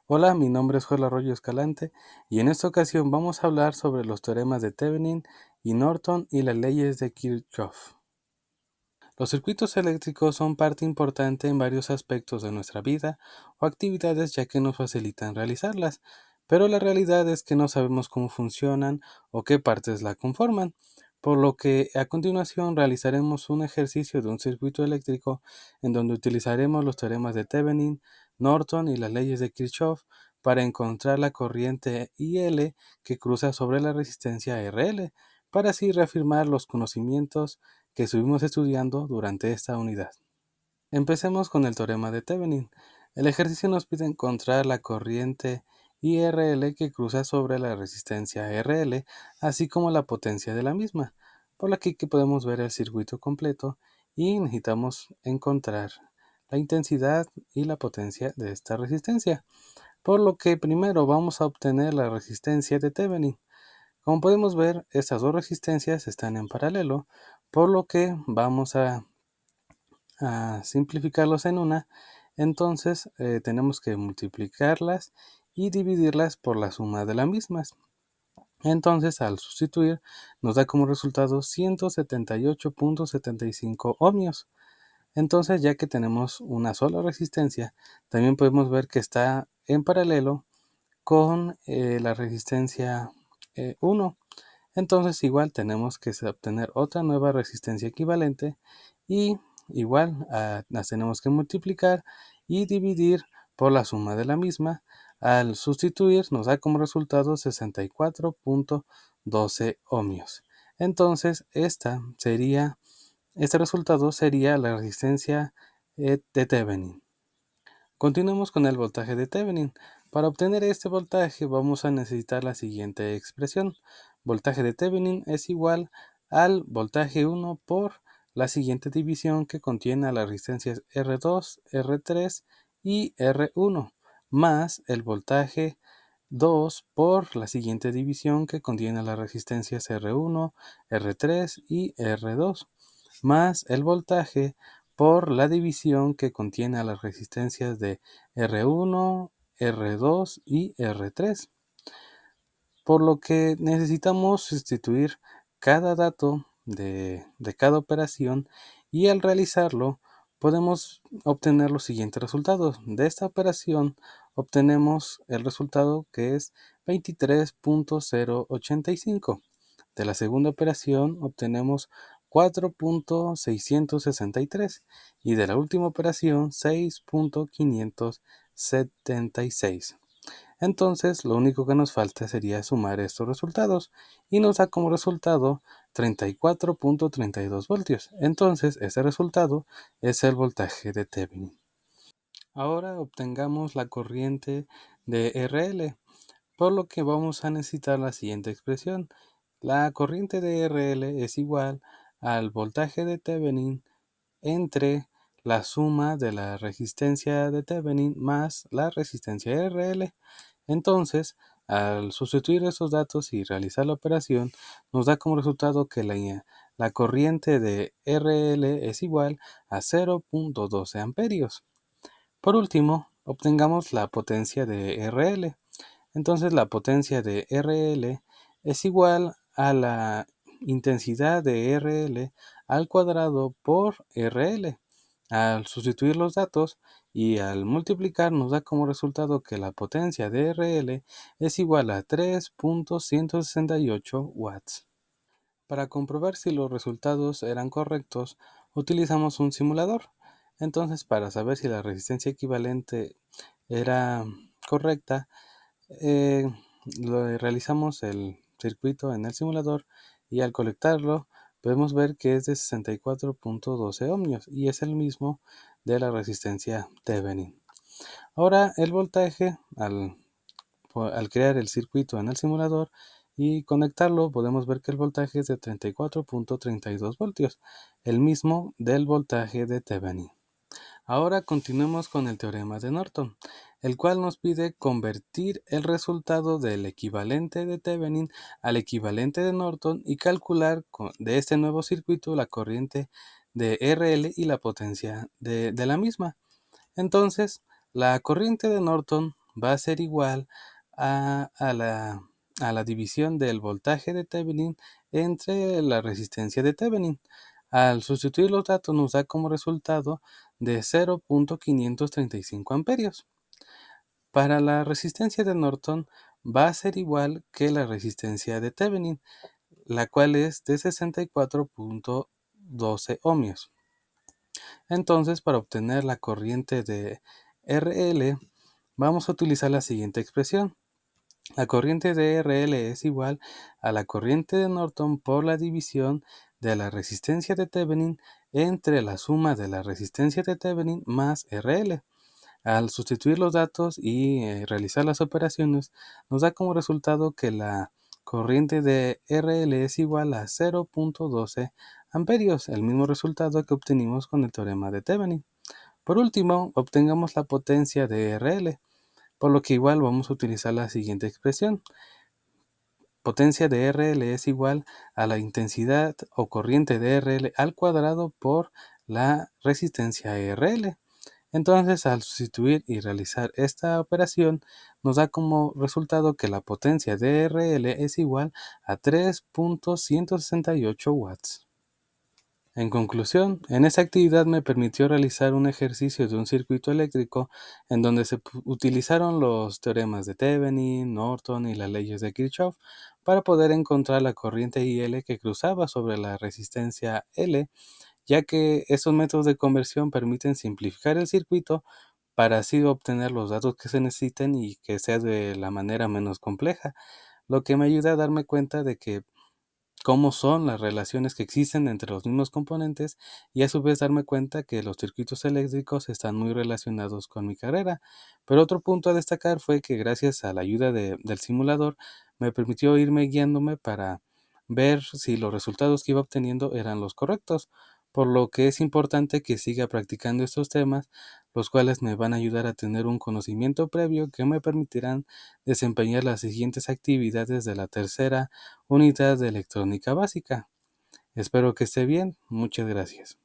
Hola, mi nombre es Joel Arroyo Escalante y en esta ocasión vamos a hablar sobre los teoremas de Thevenin y Norton y las leyes de Kirchhoff. Los circuitos eléctricos son parte importante en varios aspectos de nuestra vida o actividades ya que nos facilitan realizarlas, pero la realidad es que no sabemos cómo funcionan o qué partes la conforman, por lo que a continuación realizaremos un ejercicio de un circuito eléctrico en donde utilizaremos los teoremas de Thevenin, Norton y las leyes de Kirchhoff para encontrar la corriente IL que cruza sobre la resistencia RL, para así reafirmar los conocimientos que estuvimos estudiando durante esta unidad. Empecemos con el teorema de Thevenin. El ejercicio nos pide encontrar la corriente IRL que cruza sobre la resistencia RL, así como la potencia de la misma. Por aquí que podemos ver el circuito completo y necesitamos encontrar la intensidad y la potencia de esta resistencia. Por lo que primero vamos a obtener la resistencia de Thevenin. Como podemos ver, estas dos resistencias están en paralelo, por lo que vamos a simplificarlos en una. Entonces tenemos que multiplicarlas y dividirlas por la suma de las mismas. Entonces al sustituir nos da como resultado 178.75 ohmios. Entonces, ya que tenemos una sola resistencia, también podemos ver que está en paralelo con la resistencia 1. Entonces igual tenemos que obtener otra nueva resistencia equivalente y igual las tenemos que multiplicar y dividir por la suma de la misma. Al sustituir nos da como resultado 64.12 ohmios. Entonces este resultado sería la resistencia de Thevenin. Continuemos con el voltaje de Thevenin. Para obtener este voltaje vamos a necesitar la siguiente expresión. Voltaje de Thevenin es igual al voltaje 1 por la siguiente división que contiene a las resistencias R2, R3 y R1, más el voltaje 2 por la siguiente división que contiene a las resistencias R1, R3 y R2, más el voltaje por la división que contiene a las resistencias de R1, R2 y R3. Por lo que necesitamos sustituir cada dato de cada operación y al realizarlo podemos obtener los siguientes resultados. De esta operación obtenemos el resultado que es 23.085. De la segunda operación obtenemos 4.663 y de la última operación 6.576. Entonces, lo único que nos falta sería sumar estos resultados y nos da como resultado 34.32 voltios. Entonces, ese resultado es el voltaje de Thevenin. Ahora obtengamos la corriente de RL, por lo que vamos a necesitar la siguiente expresión. La corriente de RL es igual al voltaje de Thevenin entre la suma de la resistencia de Thevenin más la resistencia RL. Entonces, al sustituir esos datos y realizar la operación, nos da como resultado que la corriente de RL es igual a 0.12 amperios. Por último, obtengamos la potencia de RL. Entonces, la potencia de RL es igual a la intensidad de RL al cuadrado por RL. Al sustituir los datos y al multiplicar nos da como resultado que la potencia de RL es igual a 3.168 watts. Para comprobar si los resultados eran correctos, utilizamos un simulador. Entonces, para saber si la resistencia equivalente era correcta, eh, realizamos el circuito en el simulador y al colectarlo podemos ver que es de 64.12 ohmios y es el mismo de la resistencia Thevenin. Ahora el voltaje, al crear el circuito en el simulador y conectarlo, podemos ver que el voltaje es de 34.32 voltios, el mismo del voltaje de Thevenin. Ahora continuemos con el teorema de Norton, el cual nos pide convertir el resultado del equivalente de Thevenin al equivalente de Norton y calcular de este nuevo circuito la corriente de RL y la potencia de la misma. Entonces, la corriente de Norton va a ser igual a la división del voltaje de Thevenin entre la resistencia de Thevenin. Al sustituir los datos nos da como resultado de 0.535 amperios. Para la resistencia de Norton va a ser igual que la resistencia de Thevenin, la cual es de 64.12 ohmios. Entonces, para obtener la corriente de RL, vamos a utilizar la siguiente expresión. La corriente de RL es igual a la corriente de Norton por la división de la resistencia de Thevenin entre la suma de la resistencia de Thevenin más RL. Al sustituir los datos y realizar las operaciones, nos da como resultado que la corriente de RL es igual a 0.12 amperios, el mismo resultado que obtenimos con el teorema de Thevenin. Por último, obtengamos la potencia de RL, por lo que igual vamos a utilizar la siguiente expresión. Potencia de RL es igual a la intensidad o corriente de RL al cuadrado por la resistencia RL. Entonces, al sustituir y realizar esta operación, nos da como resultado que la potencia de RL es igual a 3.168 watts. En conclusión, en esta actividad me permitió realizar un ejercicio de un circuito eléctrico en donde se utilizaron los teoremas de Thevenin, Norton y las leyes de Kirchhoff para poder encontrar la corriente IL que cruzaba sobre la resistencia L, ya que estos métodos de conversión permiten simplificar el circuito para así obtener los datos que se necesiten y que sea de la manera menos compleja, lo que me ayuda a darme cuenta de que cómo son las relaciones que existen entre los mismos componentes y a su vez darme cuenta que los circuitos eléctricos están muy relacionados con mi carrera. Pero otro punto a destacar fue que gracias a la ayuda del simulador me permitió irme guiándome para ver si los resultados que iba obteniendo eran los correctos, por lo que es importante que siga practicando estos temas, los cuales me van a ayudar a tener un conocimiento previo que me permitirán desempeñar las siguientes actividades de la tercera unidad de electrónica básica. Espero que esté bien. Muchas gracias.